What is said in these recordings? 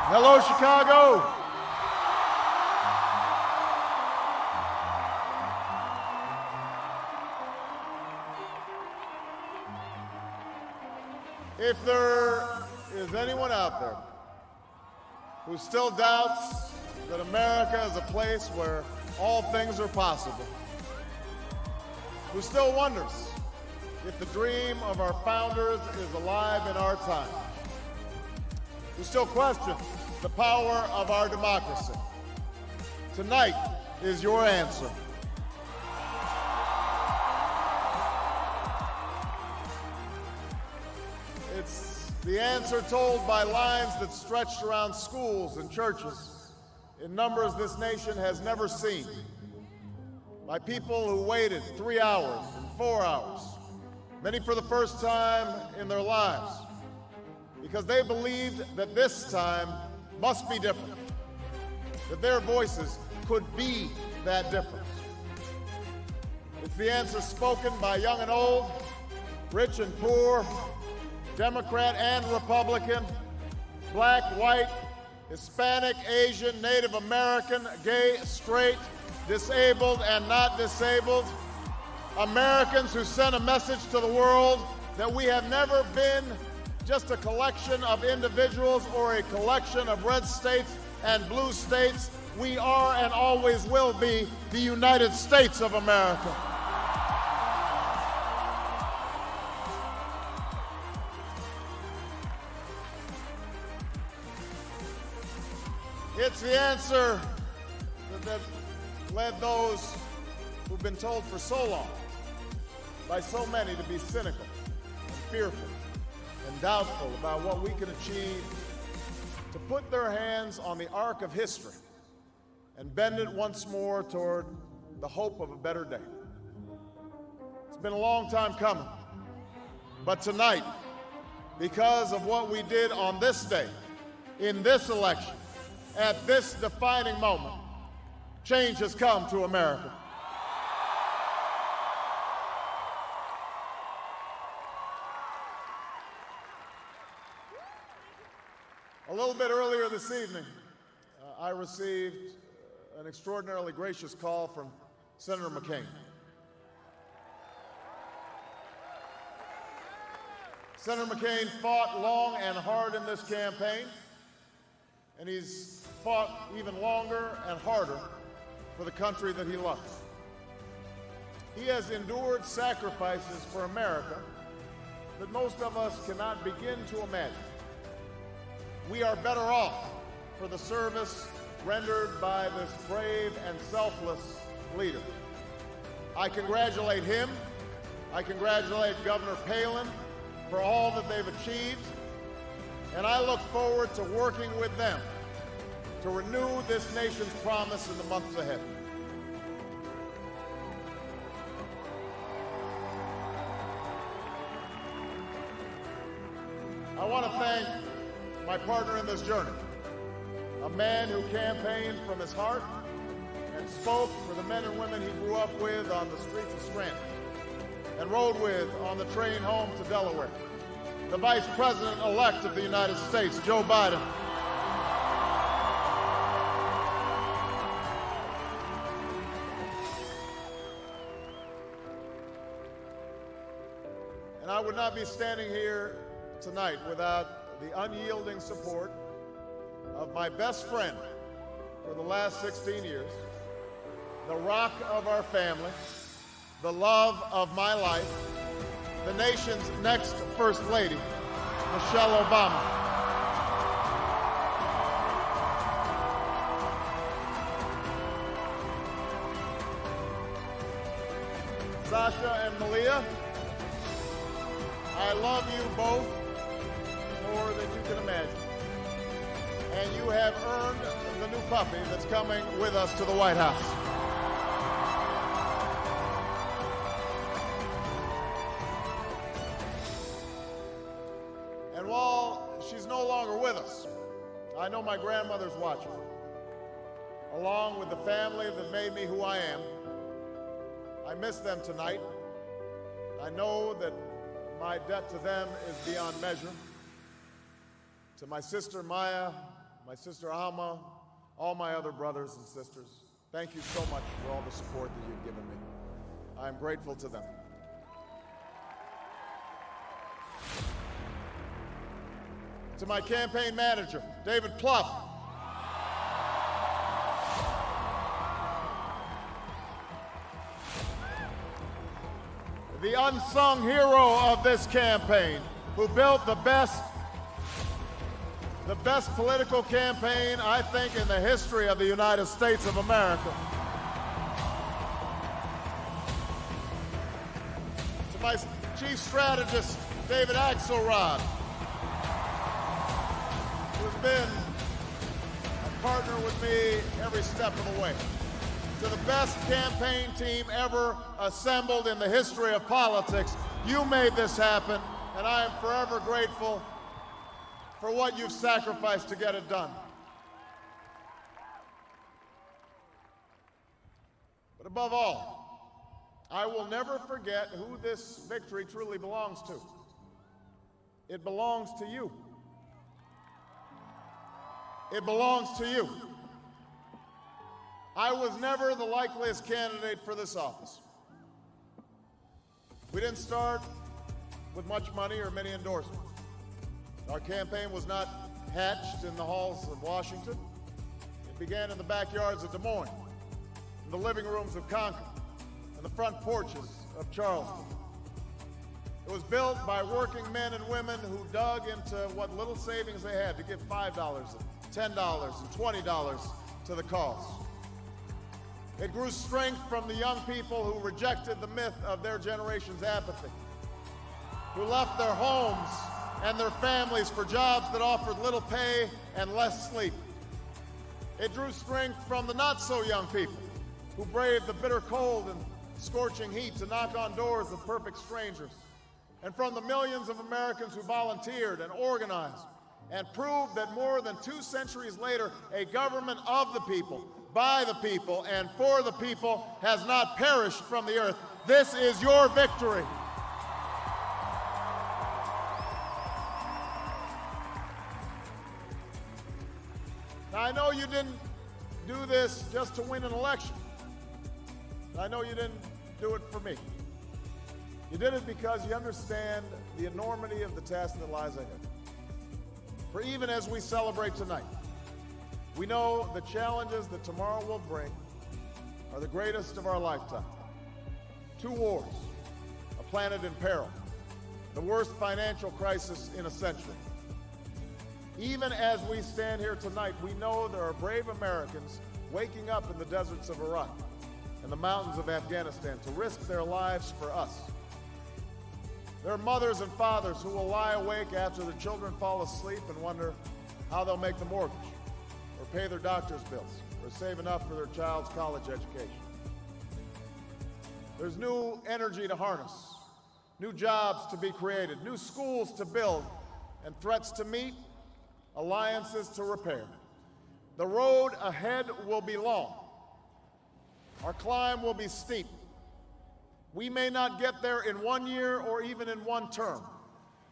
Hello, Chicago. If there is anyone out there who still doubts that America is a place where all things are possible, who still wonders if the dream of our founders is alive in our time, who still questions the power of our democracy, tonight is your answer. It's the answer told by lines that stretched around schools and churches in numbers this nation has never seen, by people who waited 3 hours and 4 hours, many for the first time in their lives, because they believed that this time must be different, that their voices could be that difference. It's the answer spoken by young and old, rich and poor, Democrat and Republican, black, white, Hispanic, Asian, Native American, gay, straight, disabled and not disabled, Americans who sent a message to the world that we have never been just a collection of individuals or a collection of red states and blue states. We are and always will be the United States of America. It's the answer that led those who've been told for so long by so many to be cynical and fearful and doubtful about what we can achieve, to put their hands on the arc of history and bend it once more toward the hope of a better day. It's been a long time coming, but tonight, because of what we did on this day, in this election, at this defining moment, change has come to America. A little bit earlier this evening, I received an extraordinarily gracious call from Senator McCain. Senator McCain fought long and hard in this campaign, and he's fought even longer and harder for the country that he loves. He has endured sacrifices for America that most of us cannot begin to imagine. We are better off for the service rendered by this brave and selfless leader. I congratulate him. I congratulate Governor Palin for all that they've achieved. And I look forward to working with them to renew this nation's promise in the months ahead. I want to thank my partner in this journey, a man who campaigned from his heart and spoke for the men and women he grew up with on the streets of Scranton and rode with on the train home to Delaware, the Vice President-elect of the United States, Joe Biden. And I would not be standing here tonight without the unyielding support of my best friend for the last 16 years, the rock of our family, the love of my life, the nation's next First Lady, Michelle Obama. Sasha and Malia, I love you both more than you can imagine. And you have earned the new puppy that's coming with us to the White House. And while she's no longer with us, I know my grandmother's watching, along with the family that made me who I am. I miss them tonight. I know that my debt to them is beyond measure. To my sister Maya, my sister Alma, all my other brothers and sisters, thank you so much for all the support that you've given me. I am grateful to them. To my campaign manager, David Plouffe, the unsung hero of this campaign, who built the best political campaign, I think, in the history of the United States of America. To my chief strategist, David Axelrod, who's been a partner with me every step of the way. To the best campaign team ever assembled in the history of politics, you made this happen, and I am forever grateful for what you've sacrificed to get it done. But above all, I will never forget who this victory truly belongs to. It belongs to you. It belongs to you. I was never the likeliest candidate for this office. We didn't start with much money or many endorsements. Our campaign was not hatched in the halls of Washington. It began in the backyards of Des Moines, in the living rooms of Concord, and the front porches of Charleston. It was built by working men and women who dug into what little savings they had to give $5, and $10, and $20 to the cause. It grew strength from the young people who rejected the myth of their generation's apathy, who left their homes and their families for jobs that offered little pay and less sleep. It drew strength from the not-so-young people who braved the bitter cold and scorching heat to knock on doors of perfect strangers, and from the millions of Americans who volunteered and organized and proved that more than 2 centuries later, a government of the people, by the people, and for the people has not perished from the earth. This is your victory. Now, I know you didn't do this just to win an election. I know you didn't do it for me. You did it because you understand the enormity of the task that lies ahead. For even as we celebrate tonight, we know the challenges that tomorrow will bring are the greatest of our lifetime. 2 wars, a planet in peril, the worst financial crisis in a century. Even as we stand here tonight, we know there are brave Americans waking up in the deserts of Iraq and the mountains of Afghanistan to risk their lives for us. There are mothers and fathers who will lie awake after their children fall asleep and wonder how they'll make the mortgage, or pay their doctor's bills, or save enough for their child's college education. There's new energy to harness, new jobs to be created, new schools to build, and threats to meet, alliances to repair. The road ahead will be long. Our climb will be steep. We may not get there in 1 year or even in 1 term.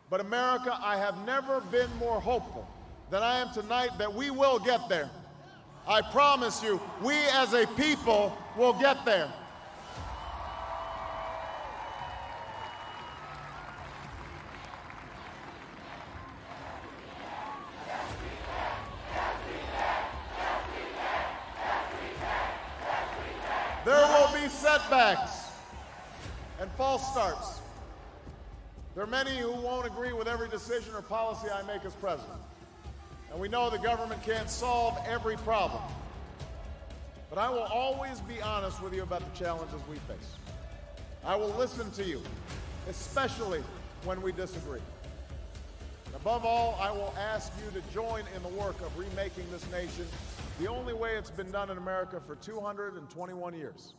But America, I have never been more hopeful than I am tonight that we will get there. I promise you, we as a people will get there. There will be setbacks and false starts. There are many who won't agree with every decision or policy I make as president. And we know the government can't solve every problem. But I will always be honest with you about the challenges we face. I will listen to you, especially when we disagree. And above all, I will ask you to join in the work of remaking this nation the only way it's been done in America for 221 years.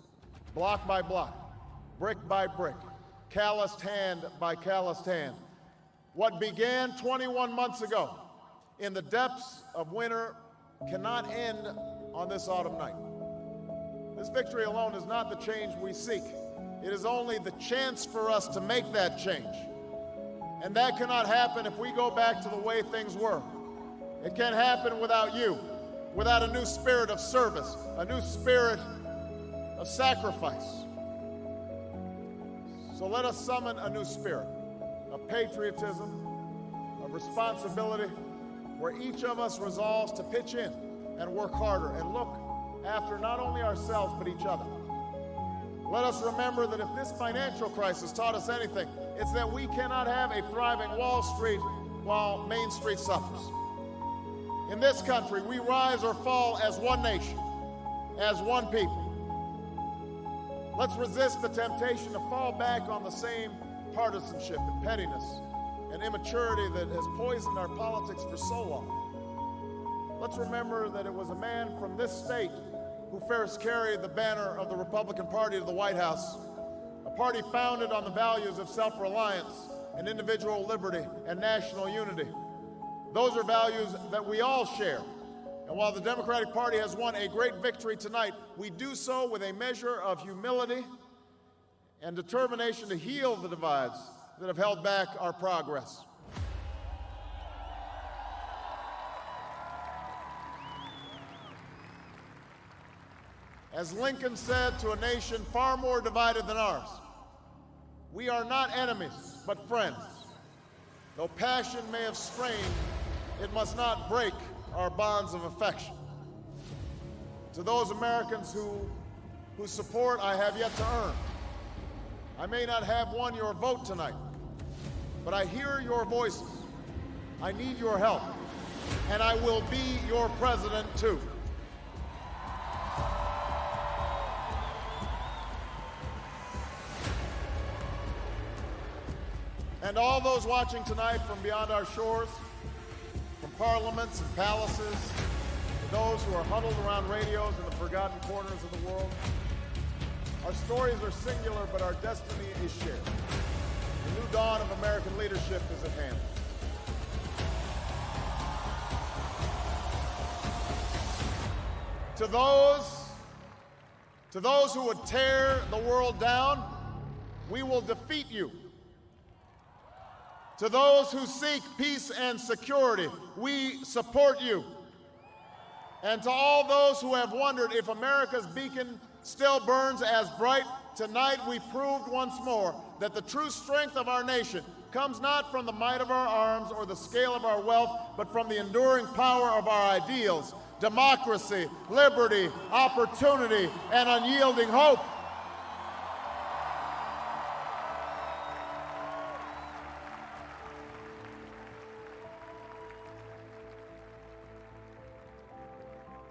Block by block, brick by brick, calloused hand by calloused hand. What began 21 months ago in the depths of winter cannot end on this autumn night. This victory alone is not the change we seek. It is only the chance for us to make that change. And that cannot happen if we go back to the way things were. It can't happen without you, without a new spirit of service, a new spirit of sacrifice. So let us summon a new spirit of patriotism, of responsibility, where each of us resolves to pitch in and work harder and look after not only ourselves but each other. Let us remember that if this financial crisis taught us anything, it's that we cannot have a thriving Wall Street while Main Street suffers. In this country, we rise or fall as one nation, as one people. Let's resist the temptation to fall back on the same partisanship and pettiness and immaturity that has poisoned our politics for so long. Let's remember that it was a man from this state who first carried the banner of the Republican Party to the White House, a party founded on the values of self-reliance and individual liberty and national unity. Those are values that we all share. And while the Democratic Party has won a great victory tonight, we do so with a measure of humility and determination to heal the divides that have held back our progress. As Lincoln said to a nation far more divided than ours, we are not enemies, but friends. Though passion may have strained, it must not break our bonds of affection. To those Americans whose support I have yet to earn, I may not have won your vote tonight, but I hear your voices. I need your help, and I will be your president too. And all those watching tonight from beyond our shores, from parliaments and palaces, to those who are huddled around radios in the forgotten corners of the world, our stories are singular, but our destiny is shared. The new dawn of American leadership is at hand. To those who would tear the world down, we will defeat you. To those who seek peace and security, we support you. And to all those who have wondered if America's beacon still burns as bright, tonight we proved once more that the true strength of our nation comes not from the might of our arms or the scale of our wealth, but from the enduring power of our ideals: democracy, liberty, opportunity, and unyielding hope.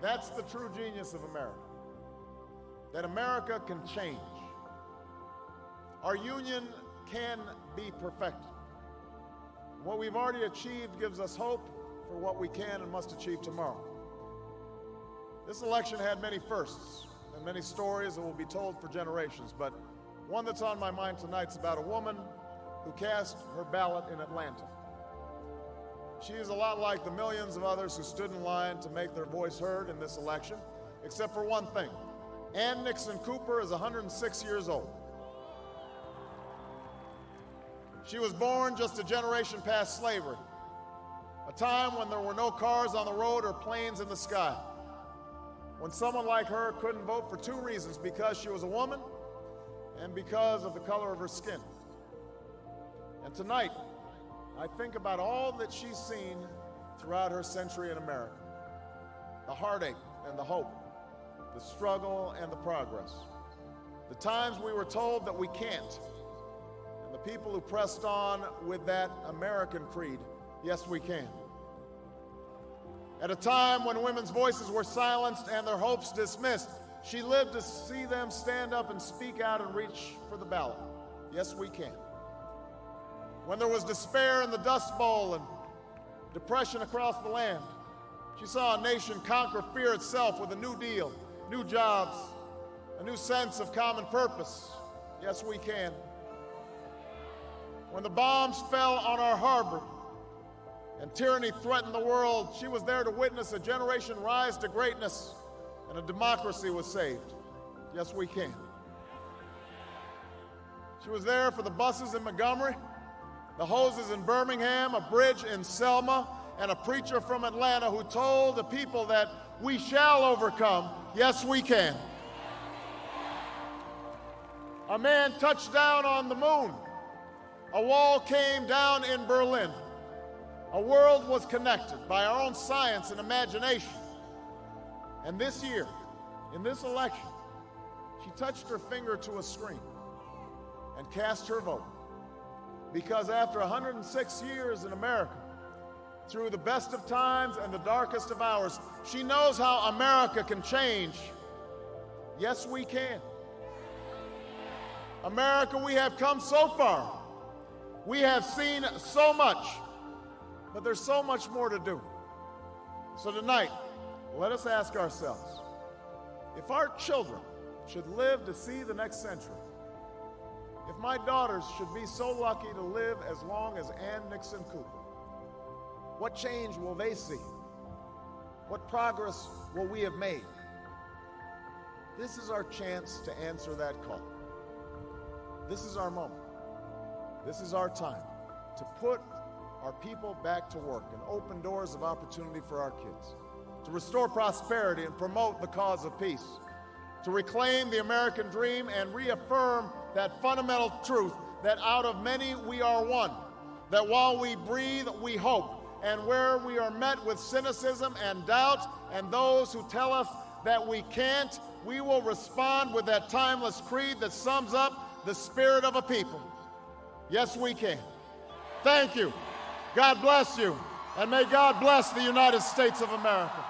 That's the true genius of America, that America can change. Our union can be perfected. What we've already achieved gives us hope for what we can and must achieve tomorrow. This election had many firsts and many stories that will be told for generations, but one that's on my mind tonight is about a woman who cast her ballot in Atlanta. She is a lot like the millions of others who stood in line to make their voice heard in this election, except for one thing. Ann Nixon Cooper is 106 years old. She was born just a generation past slavery, a time when there were no cars on the road or planes in the sky, when someone like her couldn't vote for two reasons: because she was a woman and because of the color of her skin. And tonight, I think about all that she's seen throughout her century in America: the heartache and the hope, the struggle and the progress, the times we were told that we can't, and the people who pressed on with that American creed: yes, we can. At a time when women's voices were silenced and their hopes dismissed, she lived to see them stand up and speak out and reach for the ballot: yes, we can. When there was despair in the Dust Bowl and depression across the land, she saw a nation conquer fear itself with a new deal, new jobs, a new sense of common purpose: yes, we can. When the bombs fell on our harbor and tyranny threatened the world, she was there to witness a generation rise to greatness and a democracy was saved: yes, we can. She was there for the buses in Montgomery, the hoses in Birmingham, a bridge in Selma, and a preacher from Atlanta who told the people that we shall overcome. Yes, we can. A man touched down on the moon. A wall came down in Berlin. A world was connected by our own science and imagination. And this year, in this election, she touched her finger to a screen and cast her vote. Because after 106 years in America, through the best of times and the darkest of hours, she knows how America can change. Yes, we can. America, we have come so far. We have seen so much, but there's so much more to do. So tonight, let us ask ourselves, if our children should live to see the next century, if my daughters should be so lucky to live as long as Ann Nixon Cooper, what change will they see? What progress will we have made? This is our chance to answer that call. This is our moment. This is our time to put our people back to work and open doors of opportunity for our kids, to restore prosperity and promote the cause of peace, to reclaim the American dream and reaffirm that fundamental truth that out of many we are one, that while we breathe, we hope, and where we are met with cynicism and doubt and those who tell us that we can't, we will respond with that timeless creed that sums up the spirit of a people. Yes, we can. Thank you. God bless you. And may God bless the United States of America.